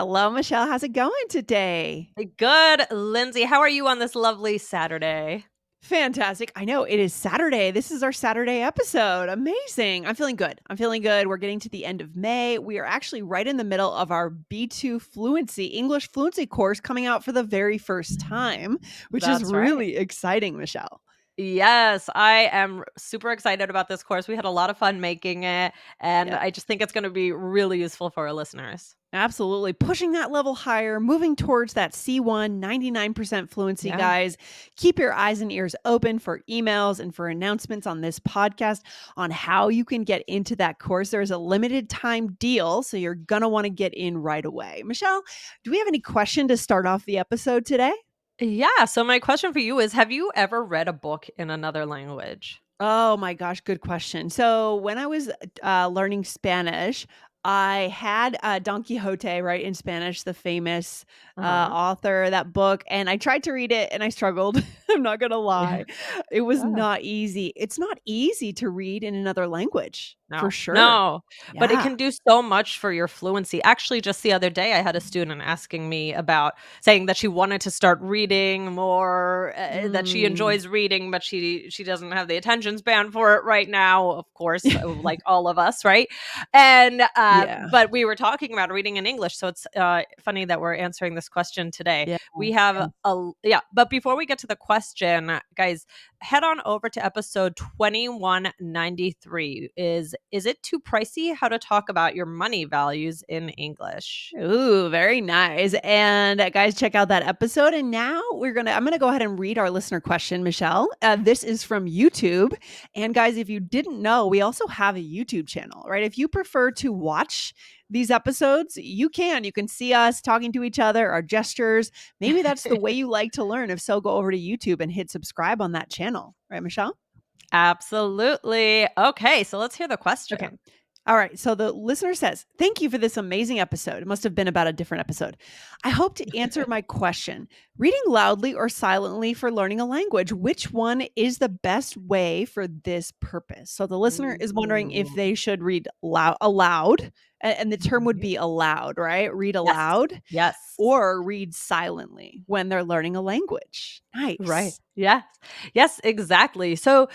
Hello, Michelle. How's it going today? Good, Lindsay. How are you on this lovely Saturday? Fantastic. I know it is Saturday. This is our Saturday episode. Amazing. I'm feeling good. I'm feeling good. We're getting to the end of May. We are actually right in the middle of our B2 fluency, English fluency course coming out for the very first time, which is That's right. really exciting, Michelle. Yes, I am super excited about this course. We had a lot of fun making it, and Yep. I just think it's going to be really useful for our listeners. Absolutely. Pushing that level higher, moving towards that C1 99% fluency, Yeah. guys. Keep your eyes and ears open for emails and for announcements on this podcast on how you can get into that course. There's a limited time deal, so you're going to want to get in right away. Michelle, do we have any question to start off the episode today? Yeah. So, my question for you is, have you ever read a book in another language? Oh my gosh, good question. So when I was learning Spanish, I had Don Quixote, right, in Spanish, the famous Uh huh. author, that book, and I tried to read it and I struggled. I'm not going to Yeah. lie. It was Yeah. not easy. It's not easy to read in another language, for No, sure. no, but it Yeah. can do so much for your fluency. Actually, just the other day, I had a student asking me about saying that she wanted to start reading more, that she Mm. enjoys reading, but she doesn't have the attention span for it right now. Of course, like all of us, right? And Yeah. but we were talking about reading in English, so it's funny that we're answering this question today. Yeah. We have Yeah. yeah, but before we get to the question, guys, head on over to episode 2193. Is it too pricey how to talk about your money values in English? Ooh, very nice. And guys, check out that episode. And now I'm gonna go ahead and read our listener question, Michelle. This is from YouTube. And guys, if you didn't know, we also have a YouTube channel, right? If you prefer to watch these episodes, you can. You can see us talking to each other, our gestures. Maybe that's the way you like to learn. If so, go over to YouTube and hit subscribe on that channel, right, Michelle? Absolutely. Okay, so let's hear the Okay. question. All right. So the listener says, "Thank you for this amazing episode." It must have been about a different episode. I hope to answer my question. Reading loudly or silently for learning a language, which one is the best way for this purpose? So the listener is wondering if Ooh. they should read aloud, and the term would Mhm. be aloud, right? Read Yes. aloud Yes. or read silently when they're learning a language. Right. Nice. Yes. Yes, exactly. So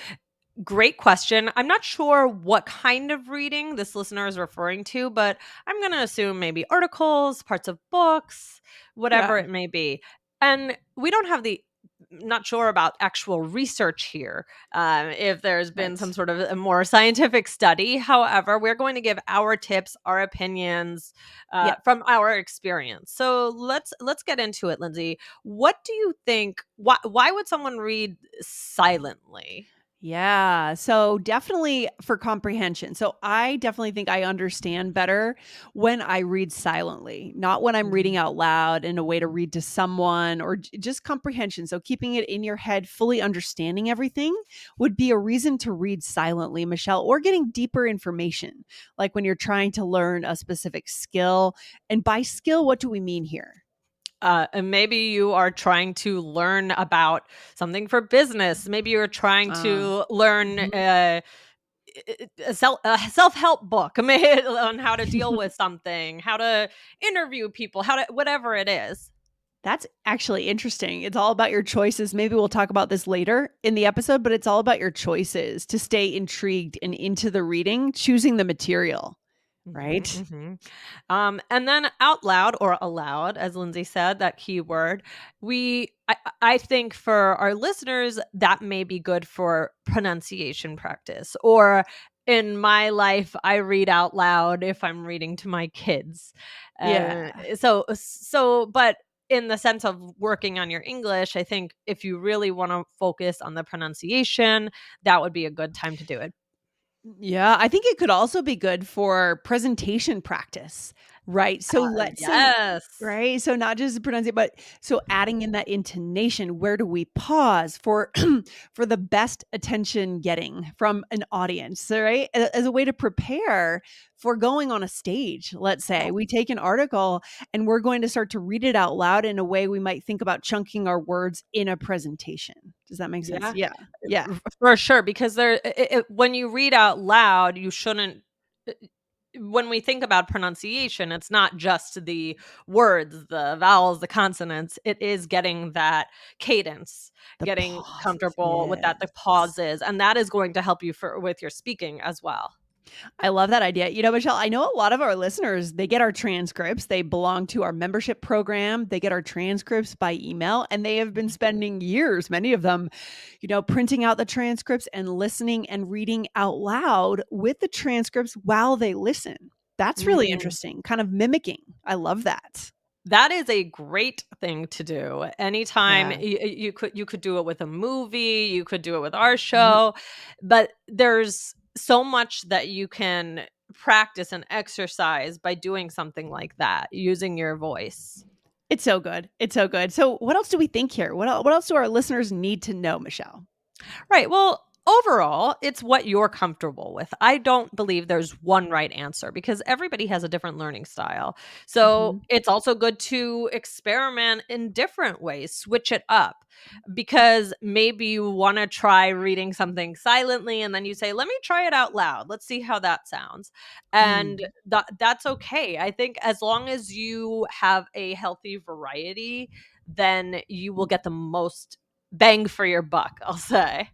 great question. I'm not sure what kind of reading this listener is referring to, but I'm going to assume maybe articles, parts of books, whatever Yeah. it may be. And we don't have not sure about actual research here, if there's been some Right. sort of a more scientific study. However, we're going to give our tips, our opinions Yeah. from our experience. So let's get into it, Lindsay. What do you think? Why would someone read silently? Yeah. So definitely for comprehension. So I definitely think I understand better when I read silently, not when I'm reading Mhm. out loud in a way to read to someone or just comprehension. So keeping it in your head, fully understanding everything would be a reason to read silently, Michelle, or getting deeper information, like when you're trying to learn a specific skill. And by skill, what do we mean here? And maybe you are trying to learn about something for business. Maybe you're trying Uh, to learn mhm. a self-help book on how to deal with something, how to interview people, how to whatever it is. That's actually interesting. It's all about your choices. Maybe we'll talk about this later in the episode, but it's all about your choices to stay intrigued and into the reading, choosing the material, Mhm, right? mhm. And then out loud or aloud, as Lindsay said, that keyword, I think for our listeners, that may be good for pronunciation practice. Or in my life, I read out loud if I'm reading to my kids. Yeah. But in the sense of working on your English, I think if you really want to focus on the pronunciation, that would be a good time to do it. Yeah, I think it could also be good for presentation practice, right? So let's say, Yes. right? So not just pronunciate, but so adding in that intonation, where do we pause for for the best attention getting from an audience, right? As a way to prepare for going on a stage. Let's say we take an article and we're going to start to read it out loud in a way we might think about chunking our words in a presentation. Does that make sense? Yeah, Yeah. Yeah. for sure, because when you read out loud, you shouldn't when we think about pronunciation, it's not just the words, the vowels, the consonants. It is getting that cadence, The getting pauses, comfortable with that, the yes. pauses, and that is going to help you with your speaking as well. I love that idea. You know, Michelle, I know a lot of our listeners, they get our transcripts. They belong to our membership program. They get our transcripts by email, and they have been spending years, many of them, printing out the transcripts and listening and reading out loud with the transcripts while they listen. That's really Mhm. interesting, kind of mimicking. I love that. That is a great thing to do. Anytime Yeah. you could do it with a movie, you could do it with our Mhm. show, but there's so much that you can practice and exercise by doing something like that, using your voice. It's so good. It's so good. So, what else do we think here? What else do our listeners need to know, Michelle? Right. Well, overall, it's what you're comfortable with. I don't believe there's one right answer because everybody has a different learning style. So Mhm. it's also good to experiment in different ways, switch it up. Because maybe you want to try reading something silently and then you say, let me try it out loud. Let's see how that sounds. And Mm. that's okay. I think as long as you have a healthy variety, then you will get the most bang for your buck, I'll say.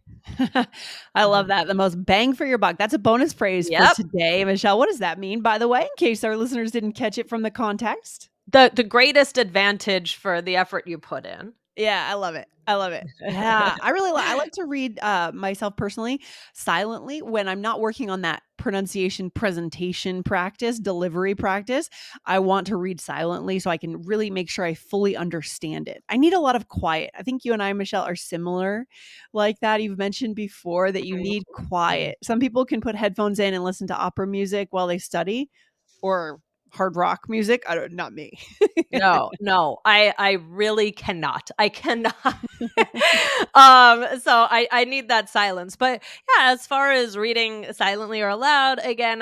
I love Mhm. that. The most bang for your buck. That's a bonus phrase for Yep. today. Michelle, what does that mean, by the way, in case our listeners didn't catch it from the context? The greatest advantage for the effort you put in. Yeah, I love it. I love it. Yeah, I like to read, myself personally silently when I'm not working on that pronunciation presentation practice, delivery practice. I want to read silently so I can really make sure I fully understand it. I need a lot of quiet. I think you and I, Michelle, are similar like that. You've mentioned before that you need Mhm. quiet. Some people can put headphones in and listen to opera music while they study or hard rock music. I don't not me. No, no, I really cannot. I cannot. So I need that silence. But yeah, as far as reading silently or aloud, again,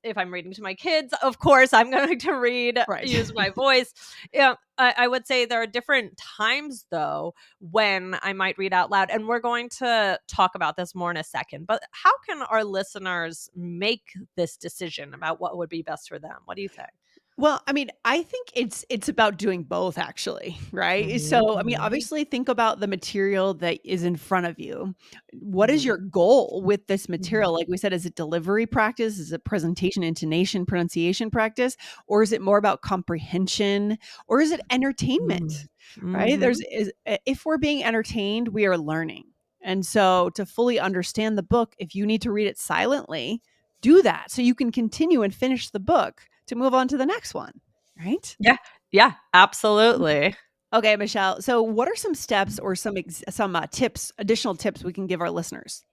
if I'm reading to my kids, of course I'm going to Right. use my voice. Yeah, I would say there are different times though when I might read out loud, and we're going to talk about this more in a second. But how can our listeners make this decision about what would be best for them? What do you think? Well, I mean, I think it's about doing both actually, right? Mhm, So, I mean, mhm, obviously think about the material that is in front of you. What is mhm, your goal with this mhm, material? Like we said, is it delivery practice? Is it presentation, intonation, pronunciation practice? Or is it more about comprehension? Or is it entertainment? mm, Right? mhm. If we're being entertained, we are learning. And so to fully understand the book, if you need to read it silently, do that so you can continue and finish the book to move on to the next one, right? Yeah, yeah, absolutely. Okay, Michelle. So, what are some steps or some tips, additional tips we can give our listeners?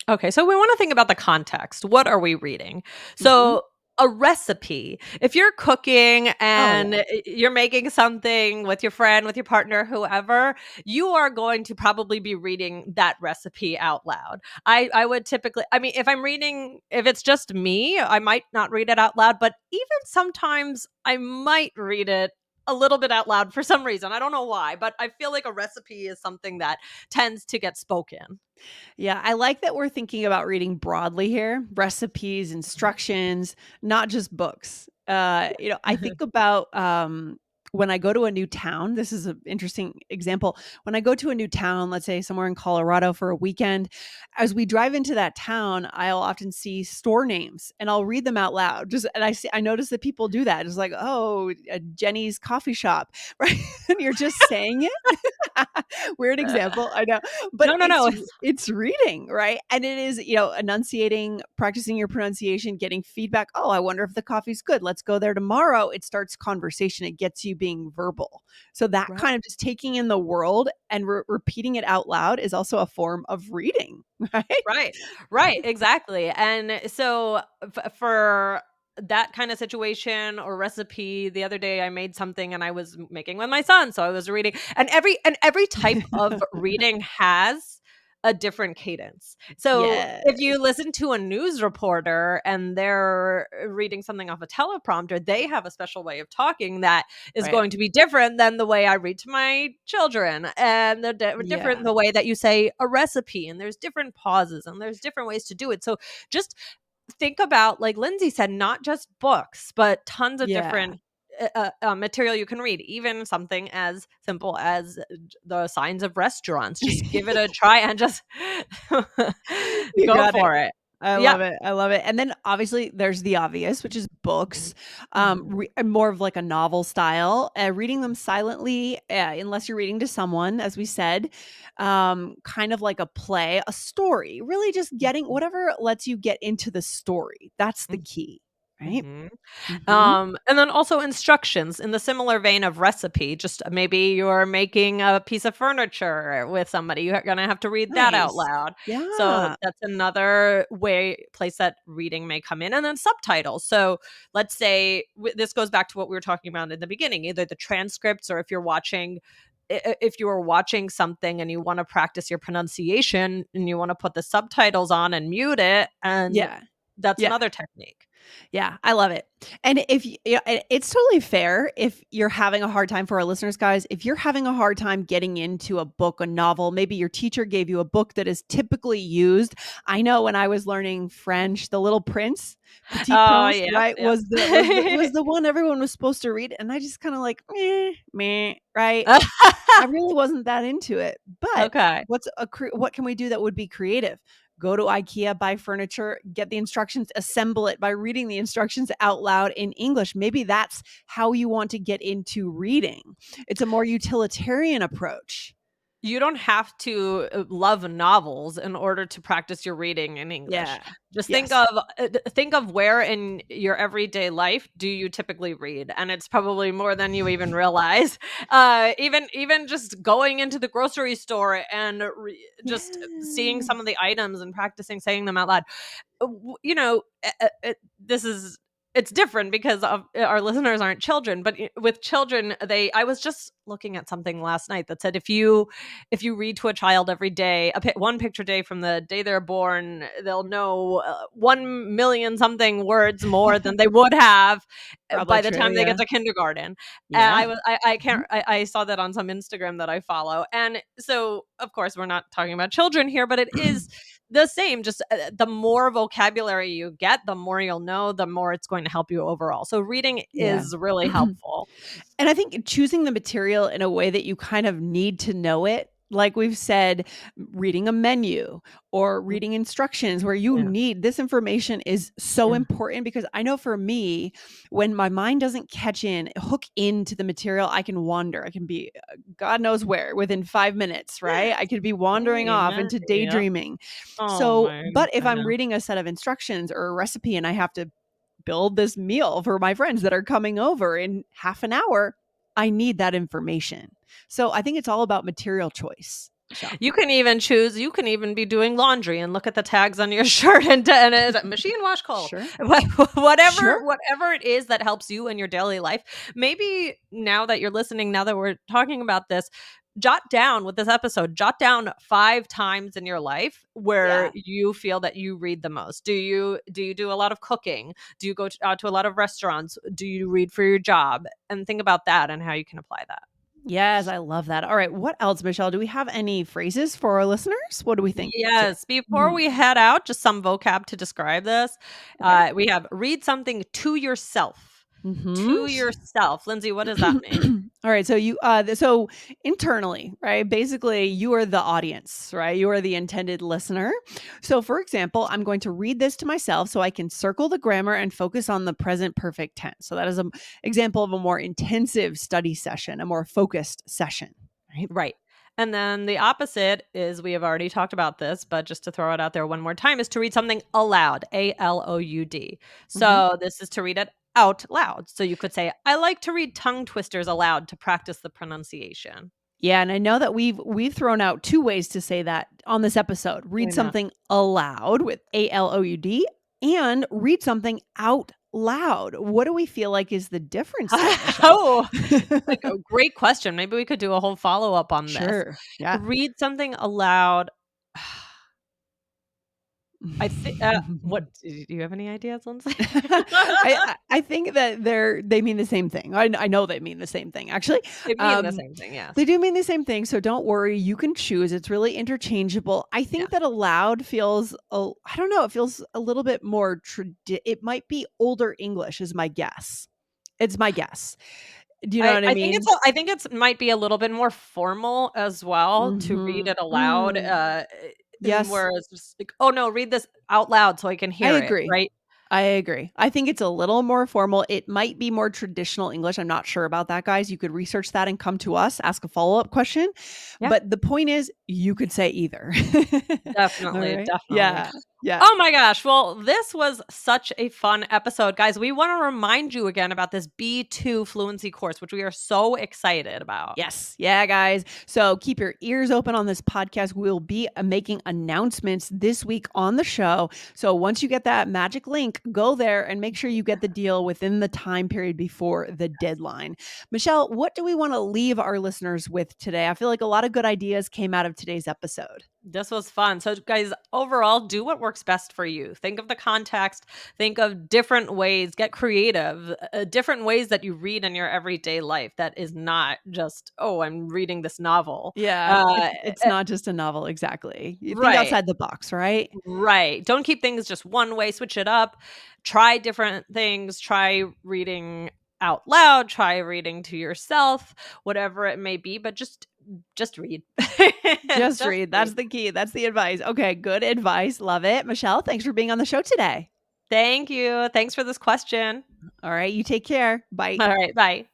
Okay, so we wanna think about the context. What are we reading? Mhm. So, a recipe. If you're cooking Oh and yeah, you're making something with your friend, with your partner, whoever, you are going to probably be reading that recipe out loud. I would typically, I mean, if it's just me, I might not read it out loud, but even sometimes I might read it a little bit out loud for some reason. I don't know why, but I feel like a recipe is something that tends to get spoken. yeah. I like that we're thinking about reading broadly here: recipes, instructions, not just books. I think about when I go to a new town. This is an interesting example. When I go to a new town, let's say somewhere in Colorado for a weekend, as we drive into that town, I'll often see store names and I'll read them out loud. I notice that people do that. It's like, oh, Jenny's coffee shop, right? And you're just saying it. Weird example, I know, but No, no, no. it's reading, right? And it is, enunciating, practicing your pronunciation, getting feedback. Oh, I wonder if the coffee's good. Let's go there tomorrow. It starts conversation. It gets you being verbal. So that Right, kind of just taking in the world and repeating it out loud is also a form of reading, right? right, right, exactly, and so for that kind of situation or recipe, the other day I made something and I was making with my son, so I was reading, and every type of reading has a different cadence. So if Yes, you listen to a news reporter and they're reading something off a teleprompter, they have a special way of talking that is right. going to be different than the way I read to my children, and they're different Yeah. the way that you say a recipe, and there's different pauses and there's different ways to do it. So just think about, like Lindsay said, not just books, but tons of Yeah. different material you can read, even something as simple as the signs of restaurants. Just give it a try and just You go got it. for it. I Yeah. love it. I love it. And then obviously there's the obvious, which is Mhm. books, Mhm. more of like a novel style, reading them silently, unless you're reading to someone, as we said, kind of like a play, a story, really just getting Mhm. whatever lets you get into the story. That's the Mhm. key, right? Mhm. Hmm. And then also instructions in the similar vein of recipe. Just maybe you're making a piece of furniture with somebody. You're gonna have to read that out Nice. loud. So Yeah. that's another place that reading may come in. And then subtitles. So let's say this goes back to what we were talking about in the beginning. Either the transcripts, or if you're watching. If you are watching something and you want to practice your pronunciation and you want to put the subtitles on and mute it, and Yeah. that's Yeah. another technique. Yeah, I love it. And if yeah, it's totally fair if you're having a hard time for our listeners, guys. If you're having a hard time getting into a book, a novel, maybe your teacher gave you a book that is typically used. I know when I was learning French, The Little Prince, Petit Oh, Prince, yep, right, yep. was the one everyone was supposed to read, and I just kind of like meh, right? I really wasn't that into it. But Okay. what can we do that would be creative? Go to IKEA, buy furniture, get the instructions, assemble it by reading the instructions out loud in English. Maybe that's how you want to get into reading. It's a more utilitarian approach. You don't have to love novels in order to practice your reading in English. Yeah. Just Yes. think of where in your everyday life do you typically read, and it's probably more than you even realize. Even just going into the grocery store and just seeing Yeah. some of the items and practicing saying them out loud. This is it's different because of our listeners aren't children, but with children, they I was just looking at something last night that said if you read to a child every day, one picture day from the day they're born, they'll know 1 million something words more than they would have Probably by the true. time they get Yeah. to kindergarten. And Yeah. I can't Mhm. I saw that on some Instagram that I follow, and so of course we're not talking about children here, but it is the same. Just the more vocabulary you get, the more you'll know, the more it's going to help you overall. So reading Yeah. is really helpful. And I think choosing the material in a way that you kind of need to know it, like we've said, reading a menu or Mm, reading instructions where you yeah, need this information is so yeah. important because I know for me, when my mind doesn't hook into the material, I can wander. I can be, God knows where within 5 minutes, right? I could be wandering off Amen. into Yep. daydreaming. Oh So, my but if I'm goodness. reading a set of instructions or a recipe and I have to build this meal for my friends that are coming over in half an hour, I need that information. So I think it's all about material choice, Michelle. You can even be doing laundry and look at the tags on your shirt, and is it machine wash cold? Sure. Whatever Sure. whatever it is that helps you in your daily life. Maybe now that you're listening, now that we're talking about this, jot down with this episode, jot down 5 times in your life where Yeah. you feel that you read the most. Do you do a lot of cooking? Do you go out to a lot of restaurants? Do you read for your job? And think about that and how you can apply that. Yes, I love that. All right. What else, Michelle? Do we have any phrases for our listeners? What do we think today? Yes, before Mhm. we head out, just some vocab to describe this. Okay. We have read something to yourself. Mhm. To yourself. Lindsay, what does that mean? All right, so so internally, right? Basically, you are the audience, right? You are the intended listener. So, for example, I'm going to read this to myself so I can circle the grammar and focus on the present perfect tense. So that is an example of a more intensive study session, a more focused session, right? Right. And then the opposite is we have already talked about this, but just to throw it out there one more time is to read something aloud, aloud. Mhm. So this is to read it out loud. So you could say, I like to read tongue twisters aloud to practice the pronunciation. Yeah, and I know that we've thrown out two ways to say that on this episode. I Read know. something aloud with aloud and read something out loud. What do we feel like is the difference there, Michelle? Oh, like a great question. Maybe we could do a whole follow-up on this. Sure. Yeah. Read something aloud. I think, what do you have any ideas, Lindsay? I think that they mean the same thing. I know they mean the same thing, actually. They mean the Um, same thing, yes. they do mean the same thing, so don't worry, you can choose, it's really interchangeable. I think Yes. that aloud feels I don't know, it feels a little bit more it might be older English is my guess. It's my guess. Do you know what I I think mean? I think it's might be a little bit more formal as well to read Mhm. it aloud, Mm. and Yes, whereas just like, "Oh, no, read this out loud so I can I hear it," agree. right? I agree. I think it's a little more formal. It might be more traditional English. I'm not sure about that, guys. You could research that and come to us, ask a follow-up question. Yeah. But the point is, you could say either. All Definitely, right. definitely. Yeah. Yeah. Oh my gosh, well, this was such a fun episode. Guys, we wanna remind you again about this B2 fluency course, which we are so excited about. Yes. Yeah, guys. So keep your ears open on this podcast. We'll be making announcements this week on the show. So once you get that magic link, go there and make sure you get the deal within the time period before the deadline. Michelle, what do we want to leave our listeners with today? I feel like a lot of good ideas came out of today's episode. This was fun. So, guys, overall, do what works best for you. Think of the context, think of different ways, get creative, different ways that you read in your everyday life that is not just, oh, I'm reading this novel. Yeah, Uh, it's not just a novel, exactly. You think right. outside the box, right? Right. Don't keep things just one way, switch it up. Try different things. Try reading out loud, try reading to yourself, whatever it may be, but just read. Just Just read. read. That's the key. That's the advice. Okay, good advice. Love it. Michelle, thanks for being on the show today. Thank you. Thanks for this question. All right, you take care. Bye. All right, bye.